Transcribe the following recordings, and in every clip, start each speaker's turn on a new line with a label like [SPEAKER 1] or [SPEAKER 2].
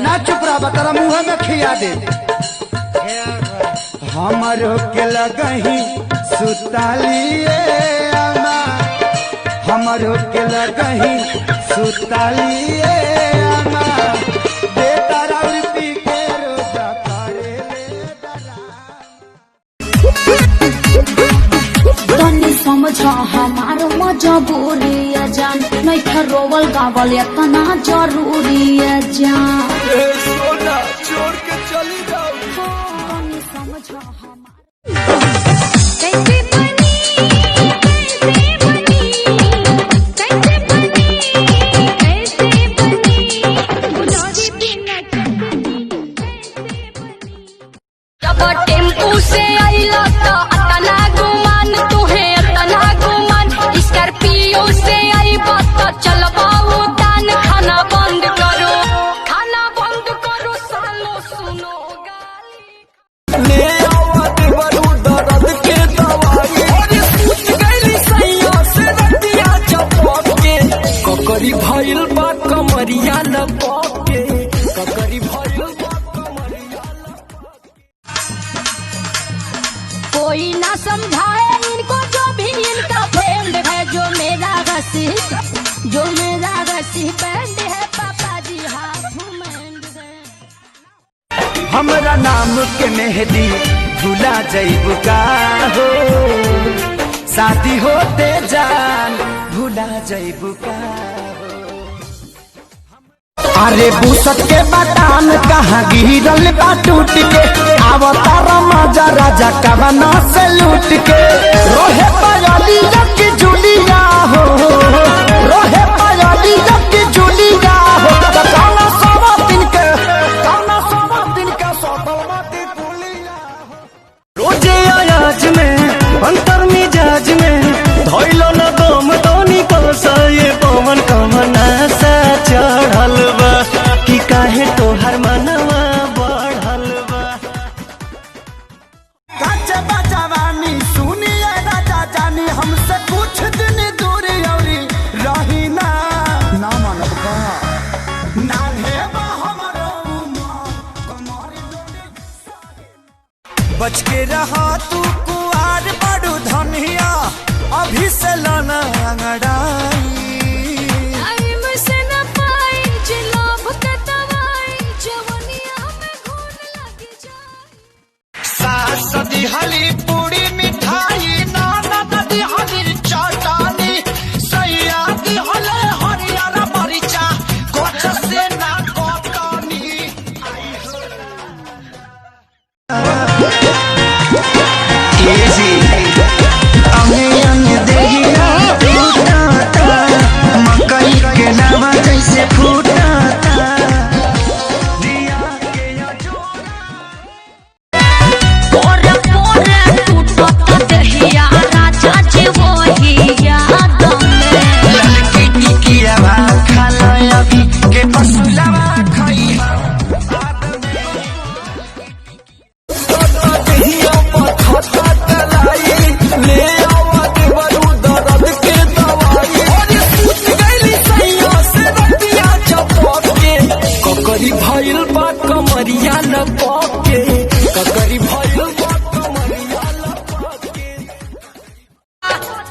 [SPEAKER 1] ना चुप रहा बता मुँह में खिया दे हमारो के लगही सुतालिए अम्मा हमारो के लगही सुतालिए अम्मा बेटा राउती के रोजा करे
[SPEAKER 2] तनी समझ हमारो मजबूरी जान नहीं था रोवल गावल इतना जरूरी जान
[SPEAKER 3] सोना छोड़ के चली जाओ
[SPEAKER 2] तनी समझ हमारो
[SPEAKER 4] टेम्पू से आइला तो अतना गुमान तुहे अतना गुमान स्कॉर्पियो से आई बात चलबा उतान खाना बंद करो सालो सुनो गाली
[SPEAKER 3] ले आवत बरू दर्द के दवाई और सूझ गईली सैया से रतिया चपक के ककरी भइल बा कमरिया लपक के ककरी भइल बा कमरिया
[SPEAKER 4] कोई ना समझाए इनको जो भी इनका फ्रेंड है जो मेरा रसी बैंड है पापा जी हाथ में है
[SPEAKER 1] हमरा नाम के मेहदी भुला जइबू का हो शादी होते जान भुला जइबू का अरे बुसत के बटान कहाँ गिरल बा टूट के आवतार मजा राजा कवना से लूट के रोहे पायली की जुलिया हो रोहे पायली की जुलिया हो कौना सवा दिन के सोतल माटी कुलिया
[SPEAKER 3] रोजे आयाज में अंतर मिजाज में धोइलो न दम दोनी को ये पवन कमना सा चढ़ल बा कि काहे तोहर मनवा बढ़ल बा
[SPEAKER 1] काचे बजवानी सुनिए राजा जानी हमसे कुछ दिन दूर औरी रही ना मानब का ना हेबा हमरो कमर बच के रहा तू कुआर बड़ू धनिया अभी से लाना अंगड़ाई सदी हली पूरी मिठाई नाना नदी हली चटानी सैया दी हले हरियर मरिचा कोच से ना कोटानी एजी अंगे अंगे देहिया फूटाता मकई के लावा जैसे फूटाता
[SPEAKER 3] ककरी भइल बा कमरिया लपक के ककरी भइल बा कमरिया लपक के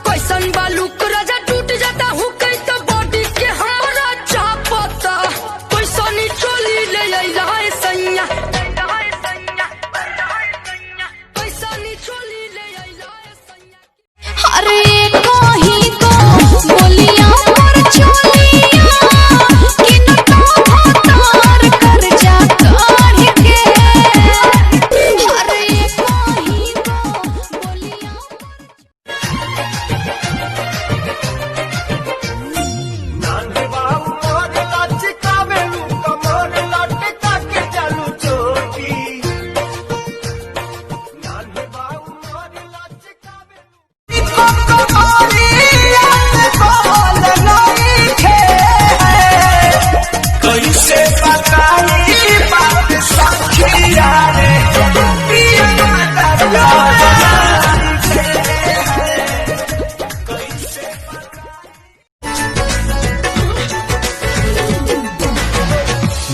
[SPEAKER 4] कैसन बालू राजा टूट जाता हूँ कई तो बॉडी के हमारा चापता कैसन चोली ले आइला है सैया कैसन चोली ले आइला है सैया
[SPEAKER 2] अरे कहीं को बोलिया पर चलिया कि न तो भतार कर जा कर के अरे कहीं को बोलिया
[SPEAKER 1] नांदे बाबू मोर लचका में कमर लटका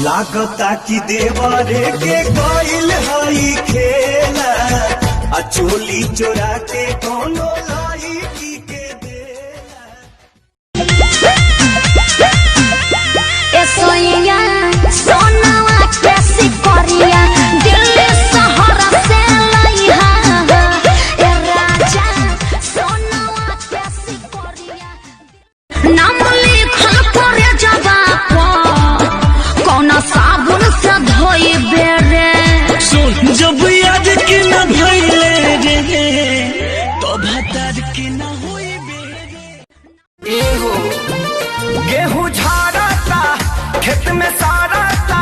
[SPEAKER 3] लागता कि देवरे के गइल हई खेला आ चोली चोरा के कोनो लड़की के देला।
[SPEAKER 2] सोइया सोनावा कैसी करिया दिल्ली शहर से लइहा ए राजा सोनावा कैसी करिया नाम लिखल करे जबा कौन साबुन से धोई बेरे
[SPEAKER 3] सुन जब याद के न धइले रे तो भतर के न होई बेरे।
[SPEAKER 1] एहो गेहूं झाड़ता खेत में साड़ता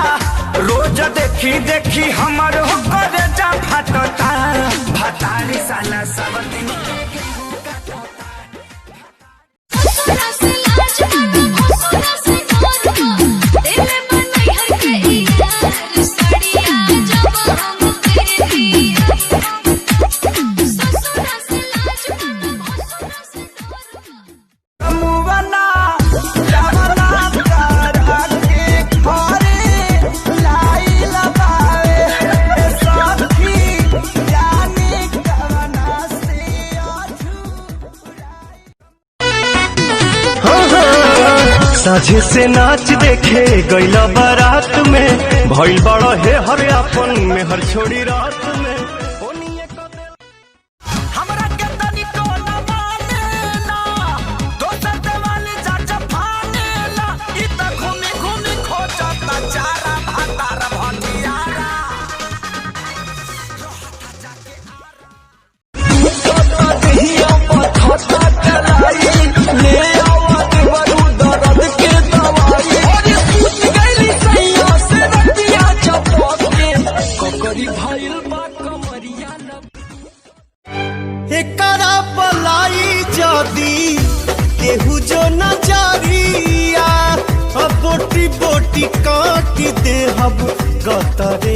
[SPEAKER 1] रोज देखी देखी हमर हो करे जा फटता भतारी साला सब दिन
[SPEAKER 2] सोना से लाज मानो सोना से नरमा तेरे मन में हर के यार सड़िया जब हम तेरी सोना से लाज मानो सोना से नरमा
[SPEAKER 1] मुवना जावना करा के घरे लाई लगावे साथी जाने कवना से
[SPEAKER 3] साझे से नाच देखे गइला बारात में भइल बड़ा हे हर अपन में हर छोड़ी रात में
[SPEAKER 1] हमरा के तनी तो न मानेला दोसर देवाली चाचा फानेला ई त घूमी घूमी खोजता चारा भातार भटियारा
[SPEAKER 3] एकरा पलाई जदी केहू जो नजरिया बोटी बोटी काट दे हब गतरे